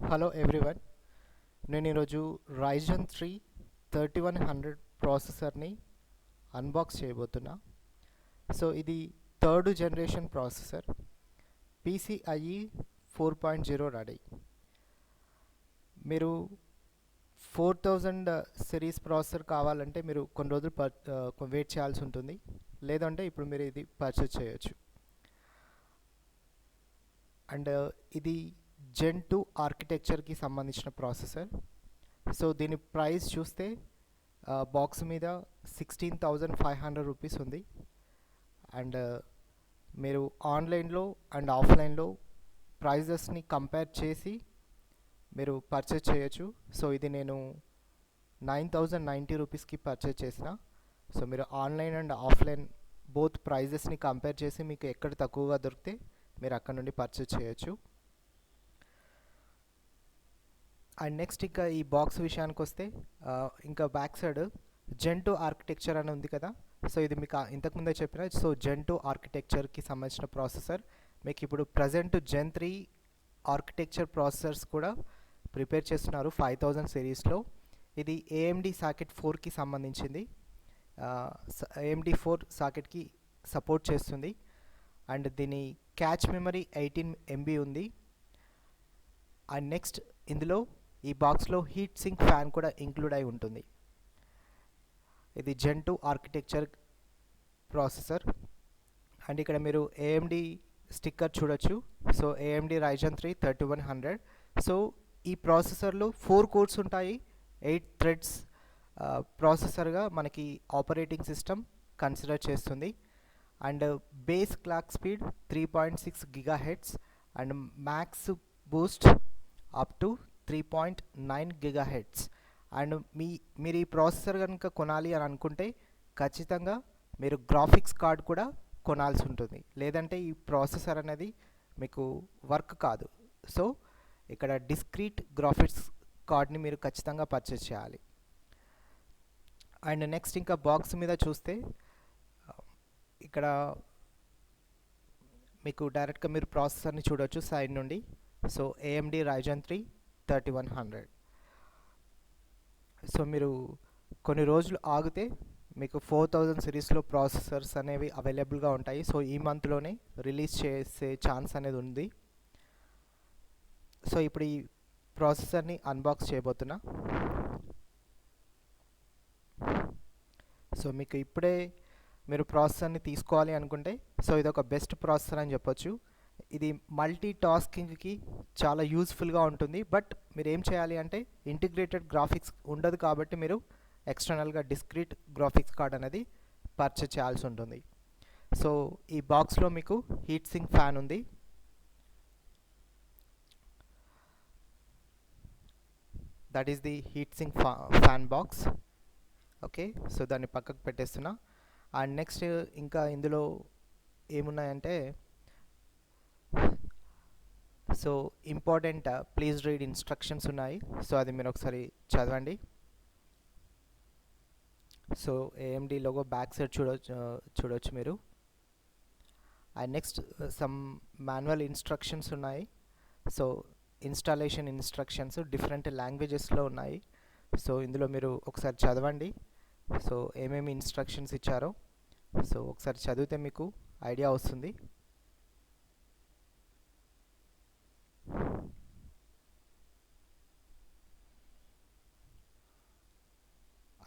Hello everyone, నేను ఈరోజు Ryzen 3100 ప్రాసెసర్ని unbox చేయబోతున్నా. So ఇది third generation processor, PCIe 4.0 ready. మీరు 4000 సిరీస్ ప్రాసెసర్ కావాలంటే మీరు కొన్ని రోజులు వెయిట్ చేయాల్సి ఉంటుంది. లేదంటే ఇప్పుడు మీరు ఇది పర్చేస్ చేయొచ్చు. అండ్ ఇది జెన్ 2 ఆర్కిటెక్చర్కి సంబంధించిన ప్రాసెసర్. సో దీని ప్రైస్ చూస్తే బాక్స్ మీద 16,500 రూపీస్ ఉంది. అండ్ మీరు ఆన్లైన్లో అండ్ ఆఫ్లైన్లో ప్రైజెస్ని కంపేర్ చేసి మీరు పర్చేస్ చేయొచ్చు. సో ఇది నేను 9,090 రూపీస్కి పర్చేస్ చేసిన. సో మీరు ఆన్లైన్ అండ్ ఆఫ్లైన్ బోత్ ప్రైజెస్ని కంపేర్ చేసి మీకు ఎక్కడ తక్కువగా దొరికితే మీరు అక్కడ నుండి పర్చేస్ చేయొచ్చు. అండ్ నెక్స్ట్ ఇంకా ఈ బాక్స్ విషయానికి వస్తే ఇంకా బ్యాక్ సైడ్ జెన్ 2 ఆర్కిటెక్చర్ అని ఉంది కదా. సో ఇది మీకు ఇంతకుముందే చెప్పిన. సో జెన్ 2 ఆర్కిటెక్చర్కి సంబంధించిన ప్రాసెసర్. మీకు ఇప్పుడు ప్రజెంట్ జెన్ 3 ఆర్కిటెక్చర్ ప్రాసెసర్స్ కూడా ప్రిపేర్ చేస్తున్నారు 5000 సిరీస్లో. ఇది AMD సాకెట్ 4కి సంబంధించింది. AMD 4 సాకెట్కి సపోర్ట్ చేస్తుంది. అండ్ దీని క్యాచ్ మెమరీ 18 MB ఉంది. అండ్ నెక్స్ట్ ఇందులో ఈ బాక్స్లో హీట్ సింక్ ఫ్యాన్ కూడా ఇంక్లూడ్ అయి ఉంటుంది. ఇది జెన్ 2 ఆర్కిటెక్చర్ ప్రాసెసర్. అండ్ ఇక్కడ మీరు AMD స్టిక్కర్ చూడొచ్చు. So AMD Ryzen 3 3100. సో ఈ ప్రాసెసర్లో 4 కోర్స్ ఉంటాయి, 8 థ్రెడ్స్ ప్రాసెసర్గా మనకి ఆపరేటింగ్ సిస్టమ్ కన్సిడర్ చేస్తుంది. And base clock speed 3.6 GHz and max Boost up to 3.9 GHz. And మీరు ఈ ప్రాసెసర్ కనుక కొనాలి అని అనుకుంటే ఖచ్చితంగా మీరు గ్రాఫిక్స్ కార్డ్ కూడా కొనాల్సి ఉంటుంది, లేదంటే ఈ ప్రాసెసర్ అనేది మీకు వర్క్ కాదు. సో ఇక్కడ డిస్క్రీట్ గ్రాఫిక్స్ కార్డ్ని మీరు ఖచ్చితంగా పర్చేస్ చేయాలి. అండ్ నెక్స్ట్ ఇంకా బాక్స్ మీద చూస్తే ఇక్కడ మీకు డైరెక్ట్గా మీరు ప్రాసెసర్ని చూడొచ్చు సైడ్ నుండి. So AMD Ryzen 3 3100. సో మీరు కొన్ని రోజులు ఆగితే మీకు 4000 సిరీస్లో ప్రాసెసర్స్ అనేవి అవైలబుల్గా ఉంటాయి. సో ఈ మంత్లోనే రిలీజ్ చేసే ఛాన్స్ అనేది ఉంది. సో ఇప్పుడు ఈ ప్రాసెసర్ని అన్బాక్స్ చేయబోతున్నా. సో మీకు ఇప్పుడే మీరు ప్రాసెసర్ని తీసుకోవాలి అనుకుంటే సో ఇది ఒక బెస్ట్ ప్రాసెసర్ అని చెప్పొచ్చు. ఇది మల్టీ టాస్కింగ్కి చాలా యూజ్ఫుల్గా ఉంటుంది. బట్ మీరు ఏం చేయాలి అంటే ఇంటిగ్రేటెడ్ గ్రాఫిక్స్ ఉండదు కాబట్టి మీరు ఎక్స్టర్నల్గా డిస్క్రీట్ గ్రాఫిక్స్ కార్డ్ అనేది పర్చేస్ చేయాల్సి ఉంటుంది. సో ఈ బాక్స్లో మీకు హీట్ సింక్ ఫ్యాన్ ఉంది. That is the heat sink fan box. Okay, so దాన్ని పక్కకు పెట్టేస్తున్నా. అండ్ నెక్స్ట్ ఇంకా ఇందులో ఏమున్నాయంటే so important please read instructions ఉన్నాయి. సో అది మీరు ఒకసారి చదవండి. So AMD logo back side చూడొచ్చు మీరు. And next some manual instructions ఉన్నాయి. సో ఇన్స్టాలేషన్ ఇన్స్ట్రక్షన్స్ డిఫరెంట్ లాంగ్వేజెస్లో ఉన్నాయి. సో ఇందులో మీరు ఒకసారి చదవండి. సో ఏమేమి ఇన్స్ట్రక్షన్స్ ఇచ్చారో సో ఒకసారి చదివితే మీకు ఐడియా వస్తుంది.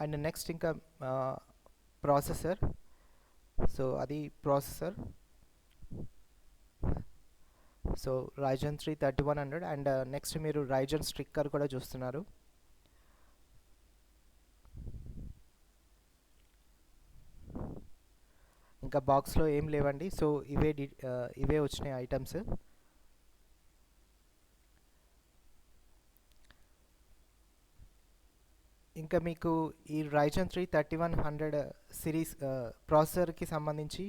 అండ్ నెక్స్ట్ ఇంకా ప్రాసెసర్. సో అది processor. So Ryzen 3 3100. And next మీరు Ryzen స్టిక్కర్ కూడా చూస్తున్నారు. ఇంకా బాక్స్లో ఏం లేవండి. సో ఇవే వచ్చినాయి ఐటమ్స్. ఇంకా మీకు ఈ Ryzen 3 3100 సిరీస్ ప్రాసెసర్కి సంబంధించి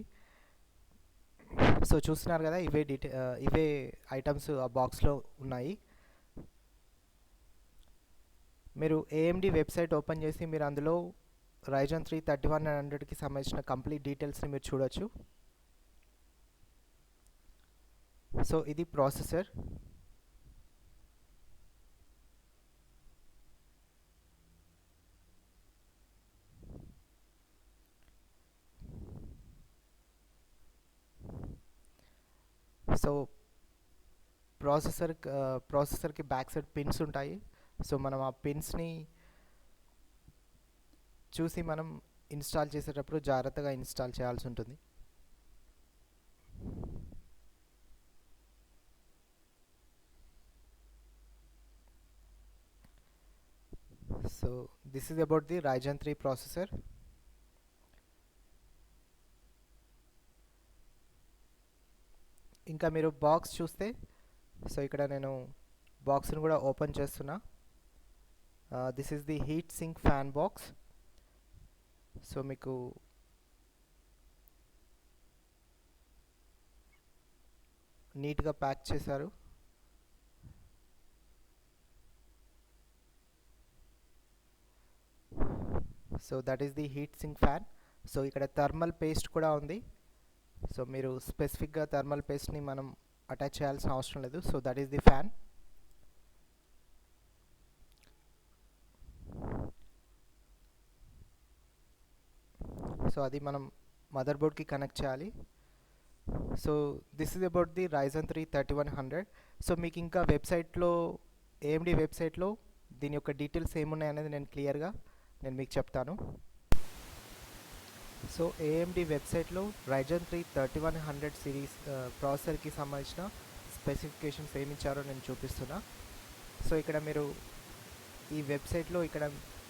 సో చూస్తున్నారు కదా, ఇవే ఐటమ్స్ ఆ బాక్స్లో ఉన్నాయి. మీరు AMD వెబ్సైట్ ఓపెన్ చేసి మీరు అందులో Ryzen 3 3100కి సంబంధించిన కంప్లీట్ డీటెయిల్స్ని మీరు చూడొచ్చు. సో ఇది ప్రాసెసర్. సో ప్రాసెసర్కి బ్యాక్ సైడ్ పిన్స్ ఉంటాయి. సో మనం ఆ పిన్స్ని చూసి మనం ఇన్స్టాల్ చేసేటప్పుడు జాగ్రత్తగా ఇన్స్టాల్ చేయాల్సి ఉంటుంది. So this is about the Ryzen 3 processor. ఇంకా మీరు బాక్స్ చూస్తే, సో ఇక్కడ నేను బాక్స్ని కూడా ఓపెన్ చేస్తున్నా. This is the heat sink fan box. So మీకు నీట్గా ప్యాక్ చేశారు. So that is the heat sink fan. So ఇక్కడ థర్మల్ పేస్ట్ కూడా ఉంది. సో మీరు స్పెసిఫిక్గా థర్మల్ పేస్ట్ని మనం అటాచ్ చేయాల్సిన అవసరం లేదు. So that is the fan. So అది మనం మదర్ బోర్డ్కి కనెక్ట్ చేయాలి. So this is about the Ryzen 3 3100. So మీకు ఇంకా వెబ్సైట్లో, AMD వెబ్సైట్లో దీని యొక్క డీటెయిల్స్ ఏమున్నాయనేది నేను మీకు చెప్తాను. సో AMD వెబ్సైట్లో Ryzen 3 3100 సిరీస్ ప్రాసెసర్కి సంబంధించిన స్పెసిఫికేషన్స్ ఏమి ఇచ్చారో నేను చూపిస్తున్నా. సో ఇక్కడ మీరు ఈ వెబ్సైట్లో ఇక్కడ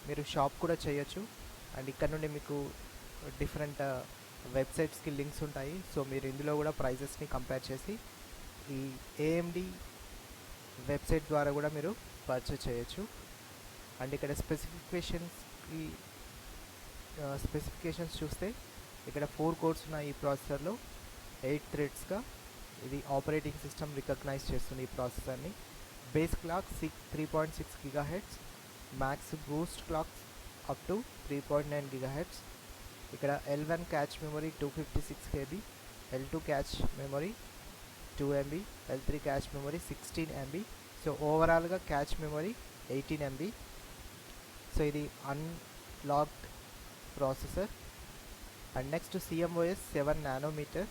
మీరు షాప్ కూడా చేయొచ్చు. అండ్ ఇక్కడ నుండి మీకు డిఫరెంట్ వెబ్సైట్స్కి లింక్స్ ఉంటాయి. సో మీరు ఇందులో కూడా ప్రైజెస్ని కంపేర్ చేసి ఈ AMD వెబ్సైట్ ద్వారా కూడా మీరు పర్చేస్ చేయొచ్చు. అండ్ ఇక్కడ స్పెసిఫికేషన్స్ చూస్తే ఇక్కడ 4 కోర్స్ ఉన్న ఈ ప్రాసెసర్లో 8 థ్రెడ్స్గా ఇది ఆపరేటింగ్ సిస్టమ్ రికగ్నైజ్ చేస్తుంది ఈ ప్రాసెసర్ని. Base clock 3.6 GHz, max boost clocks up to 3.9 GHz. ఇక్కడ L1 cache memory 256 KB, L2 cache memory 2 MB, L3 cache memory 16 MB. So ఓవరాల్గా క్యాచ్ మెమరీ 18 MB. సో ఇది unlocked processor. And next CMOS 7 nanometer.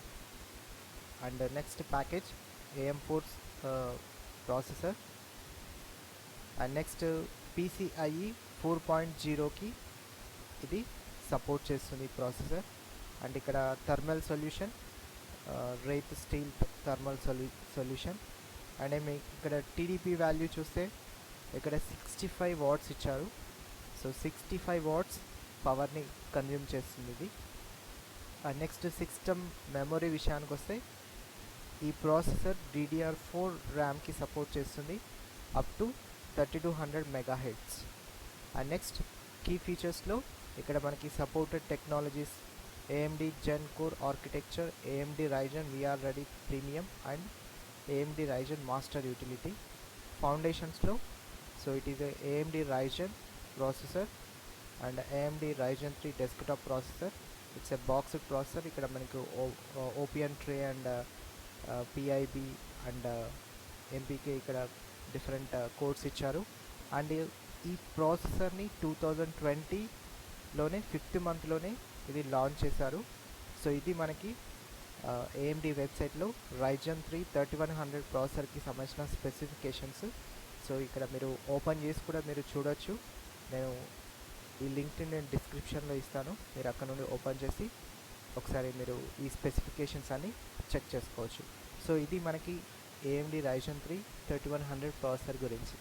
And next package AM4 processor. And next PCIe 4.0కి ఇది support చేస్తుంది ఈ processor. And ఇక్కడ thermal solution, Wraith Stealth thermal solution. And ఇక్కడ TDP value చూస్తే ఇక్కడ 65 వాట్స్ ఇచ్చారు. సో 65 వాట్స్ పవర్ని కన్జ్యూమ్ చేస్తుంది ఇది. అండ్ నెక్స్ట్ సిస్టమ్ మెమరీ విషయానికి వస్తే ఈ ప్రాసెసర్ DDR4 ర్యామ్కి సపోర్ట్ చేస్తుంది up to 3200 MHz. And next key ఫీచర్స్లో ఇక్కడ మనకి supported technologies AMD Gen Core architecture, AMD Ryzen VR Ready premium and AMD Ryzen master utility. ఫౌండేషన్స్లో so it is AMD Ryzen processor and AMD Ryzen 3 desktop processor. It's a boxed processor. ఇక్కడ మనకు OPN tray and PIB and MPK ఇక్కడ different codes ఇచ్చారు. అండ్ ఈ ప్రాసెసర్ని 2020లోనే 5th మంత్లోనే ఇది launch చేశారు. సో ఇది మనకి AMD వెబ్సైట్లో Ryzen 3 3100 ప్రాసెసర్కి సంబంధించిన స్పెసిఫికేషన్స్. సో ఇక్కడ మీరు ఓపెన్ చేసి కూడా మీరు చూడొచ్చు. నేను ఈ లింక్ని నేను డిస్క్రిప్షన్లో ఇస్తాను. మీరు అక్కడ నుండి ఓపెన్ చేసి ఒకసారి మీరు ఈ స్పెసిఫికేషన్స్ అన్ని చెక్ చేసుకోవచ్చు. సో ఇది మనకి AMD Ryzen 3 3100 ప్రాసెసర్ గురించి.